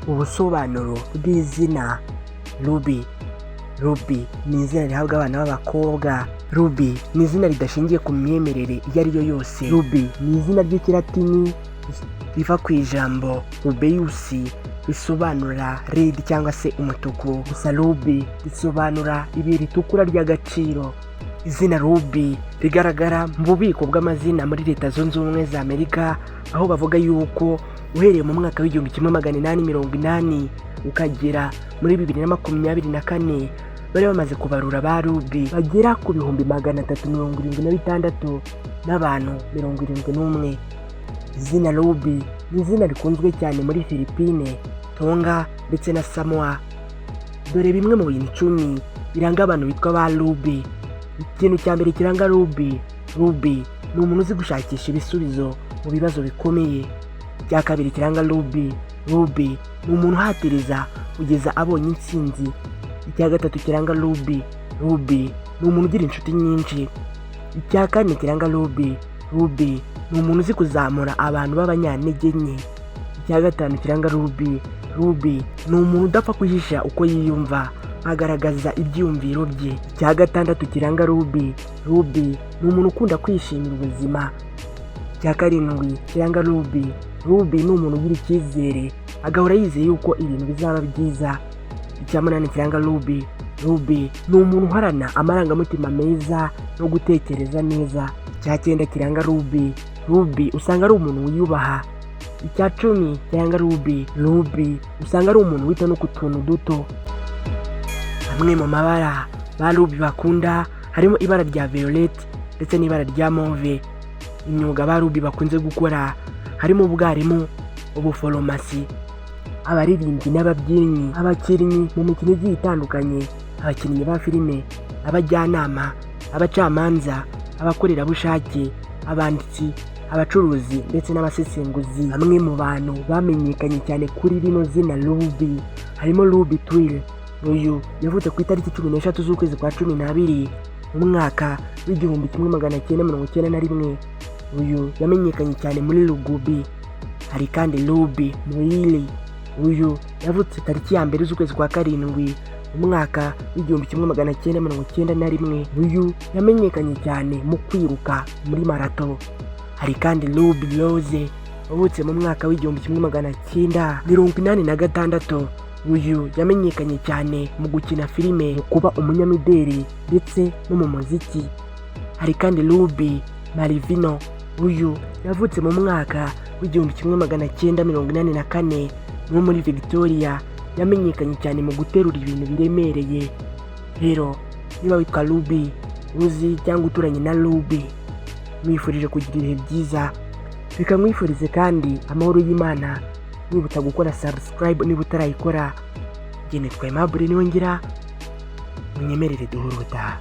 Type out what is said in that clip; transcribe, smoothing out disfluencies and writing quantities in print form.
Ubusobanuro bw'izina Ruby. Ruby ni izina rihabwa abana b'abakobwa. Ruby ni izina ridashingiye ku myemerere iyo ari yo yose. Ruby ni izina ry'ikilatini riva ku ijambo rubeus risobanura red cyangwa se umutuku. Gusa Ruby risobanura ibuye ritukura ry'agaciro. Izina Ruby rigaragara mu bubiko bw'amazina muri Leta Zunze Ubumwe za Amerika, aho bavuga yuko uhereye mu mwaka w'1880 ukagera muri 2024 bari bamaze kubarura ba Ruby bagera ku 376 n'abantu 71. Izina Ruby ni izina rikunzwe cyane muri Philippines, Tonga ndetse na Samoa. Dore bimwe mu bintu 10 biranga abantu bitwa ba Ruby. Ikintu cya mbere kiranga Ruby ni umuntu uzi gushakisha ibisubizo mu bibazo bikomeye. Icya kabiri kiranga Ruby ni umuntu uhatiriza kugeza abonye intsinzi. Icya gatatu kiranga Ruby ni umuntu ugira inshuti nyinshi. Icya kane kiranga Ruby ni umuntu uzi kuzamura abantu b'abanyantege nke. Icya gatanu kiranga Ruby ni umuntu udapfa kuhisha uko yiyumva, agaragaza ibyiyumviro bye. Icya gatandatu kiranga Ruby ni umuntu ukunda kwishimira ubuzima. Icya karindwi kiranga Ruby ni umuntu ugira icyizere, agahora yizeye yuko ibintu bizaba byiza. Icya munani kiranga Ruby ni umuntu uharana amarangamutima meza no gutekereza neza. Icya cyenda kiranga Ruby usanga ari umuntu wiyubaha. Icya cumi kiranga Ruby usanga ari umuntu wita no ku tuntu duto. Amwe mu mabara ba Ruby bakunda harimo ibara rya violet ndetse n'ibara rya mauve. Imyuga ba Ruby bakunze gukora harimo ubwarimu, ubuforomasi, abaririmbyi n'ababyinnyi, abakinnyi mu mikino igiye itandukanye, abakinnyi ba filime, abajyanama, abacamanza, abakorerabushake, abanditsi, abacuruzi ndetse n'abasesenguzi. Bamwe mu bantu bamenyekanye cyane kuri rino zina Ruby harimo Ruby Twill. Uyu yavutse ku itariki 13 z'ukwezi kwa 12 mu mwaka w'1991. Uyu yamenyekanye cyane muri Rugubi. Hari kandi Ruby Muili. Uyu yavutse tariki ya 1 z'ukwezi kwa 7 mu mwaka w'1991. Uyu yamenyekanye cyane mu kwiruka muri marato. Hari kandi Ruby Rose wavutse mu mwaka w'1986. Uyu yamenyekanye cyane mu gukina filime, mu kuba umunyamideli ndetse no mu muziki. Hari kandi Ruby Malvino. Uyu yavutse mu mwaka w'1984 no muri Victoria. Yamenyekanye cyane mu guterura ibintu biremereye. Rero niba witwa Ruby uzi cyangwa uturanye na Ruby, mwifurije kugira ibihe byiza. Reka mwifurize kandi amahoro y'Imana. Nibutsa gukora subscribe niba utarayikora. Nitwa aimableniyongira, munyemerere duhura ubutaha.